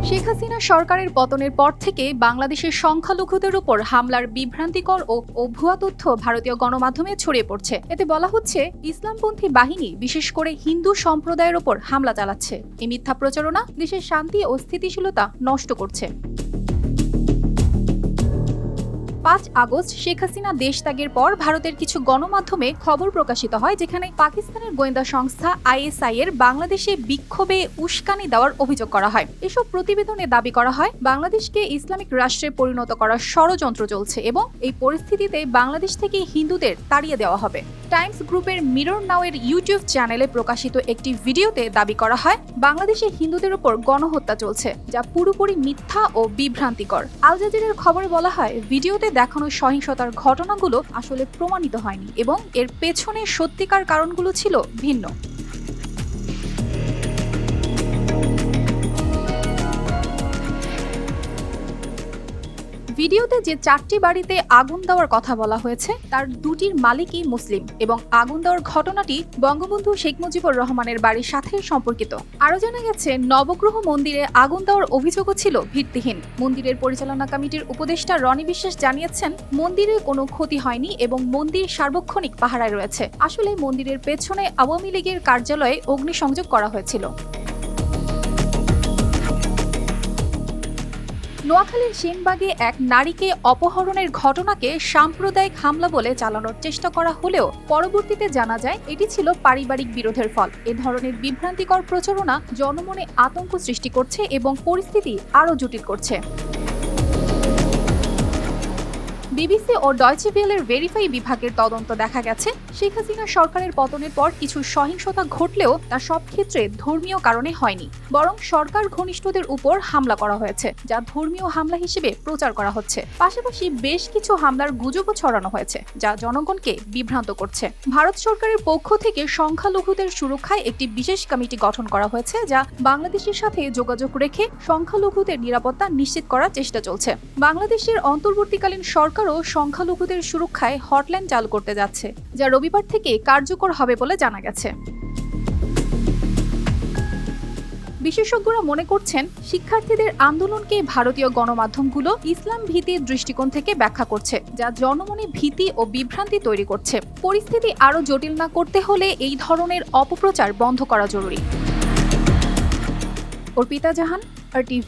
শেখ হাসিনা সরকারের পতনের পর থেকে বাংলাদেশের সংখ্যালঘুদের উপর হামলার বিভ্রান্তিকর ও ভুয়া তথ্য ভারতীয় গণমাধ্যমে ছড়িয়ে পড়ছে। এতে বলা হচ্ছে ইসলামপন্থী বাহিনী বিশেষ করে হিন্দু সম্প্রদায়ের উপর হামলা চালাচ্ছে। এই মিথ্যা প্রচারণা দেশের শান্তি ও স্থিতিশীলতা নষ্ট করছে। ৫ আগস্ট শেখ হাসিনা দেশ ত্যাগের পর ভারতের কিছু গণমাধ্যমে খবর প্রকাশিত হয়, যেখানে পাকিস্তানের গোয়েন্দা সংস্থা আইএসআই এর বাংলাদেশে বিক্ষোভে উস্কানি দেওয়ার অভিযোগ করা হয়। এসব প্রতিবেদনে দাবি করা হয় বাংলাদেশকে ইসলামিক রাষ্ট্রে পরিণত করার ষড়যন্ত্র চলছে এবং এই পরিস্থিতিতে বাংলাদেশ থেকে হিন্দুদের তাড়িয়ে দেওয়া হবে। টাইমস গ্রুপের মিরর নাও এর ইউটিউব চ্যানেলে প্রকাশিত একটি ভিডিওতে দাবি করা হয় বাংলাদেশে হিন্দুদের উপর গণহত্যা চলছে, যা পুরোপুরি মিথ্যা ও বিভ্রান্তিকর। আল জাজিরার খবরে বলা হয় ভিডিওতে দেখানো সহিংসতার ঘটনাগুলো আসলে প্রমাণিত হয়নি এবং এর পেছনে সত্যিকার কারণগুলো ছিল ভিন্ন। ভিডিওতে যে 4টি বাড়িতে আগুন দেওয়ার কথা বলা হয়েছে তার 2টির মালিকই মুসলিম এবং আগুন দেওয়ার ঘটনাটি বঙ্গবন্ধু শেখ মুজিবুর রহমানের বাড়ির সাথে সম্পর্কিত। আরও জানা গেছে নবগ্রহ মন্দিরে আগুন দেওয়ার অভিযোগও ছিল ভিত্তিহীন। মন্দিরের পরিচালনা কমিটির উপদেষ্টা রনি বিশ্বাস জানিয়েছেন মন্দিরে কোনো ক্ষতি হয়নি এবং মন্দির সার্বক্ষণিক পাহারায় রয়েছে। আসলে মন্দিরের পেছনে আওয়ামী লীগের কার্যালয়ে অগ্নিসংযোগ করা হয়েছিল। নোয়াখালীর সেনবাগে এক নারীকে অপহরণের ঘটনাকে সাম্প্রদায়িক হামলা বলে চালানোর চেষ্টা করা হলেও পরবর্তীতে জানা যায় এটি ছিল পারিবারিক বিরোধের ফল। এ ধরনের বিভ্রান্তিকর প্রচারণা জনমনে আতঙ্ক সৃষ্টি করছে এবং পরিস্থিতি আরও জটিল করছে। বিবিসি ও ডয়চে ভেলের ভেরিফাই বিভাগের তদন্ত দেখা গেছে শেখ হাসিনা সরকারের পতনের পর কিছু সহিংসতা ঘটলেও তা সব ক্ষেত্রে ধর্মীয় কারণে হয়নি, বরং সরকার ঘনিষ্ঠদের উপর হামলা করা হয়েছে, যা ধর্মীয় হামলা হিসেবে প্রচার করা হচ্ছে। পাশাপাশি বেশ কিছু হামলার গুজবও ছড়ানো হয়েছে, যা জনগণকে বিভ্রান্ত করছে। ভারত সরকারের পক্ষ থেকে সংখ্যালঘুদের সুরক্ষায় একটি বিশেষ কমিটি গঠন করা হয়েছে, যা বাংলাদেশের সাথে যোগাযোগ রেখে সংখ্যালঘুদের নিরাপত্তা নিশ্চিত করার চেষ্টা চলছে। বাংলাদেশের অন্তর্বর্তীকালীন সরকার সংখ্যালঘুদের সুরক্ষায় হটলাইন চালু করতে যাচ্ছে, যা রবিবার থেকে কার্যকর হবে বলে জানা গেছে। বিশেষজ্ঞরা মনে করছেন শিক্ষার্থীদের আন্দোলনকে ভারতীয় গণমাধ্যমগুলো ইসলাম ভীতির দৃষ্টিকোণ থেকে ব্যাখ্যা করছে, যা জনমনে ভীতি ও বিভ্রান্তি তৈরি করছে। পরিস্থিতি আরও জটিল না করতে হলে এই ধরনের অপপ্রচার বন্ধ করা জরুরি। অর্পিতা জাহান, RTV।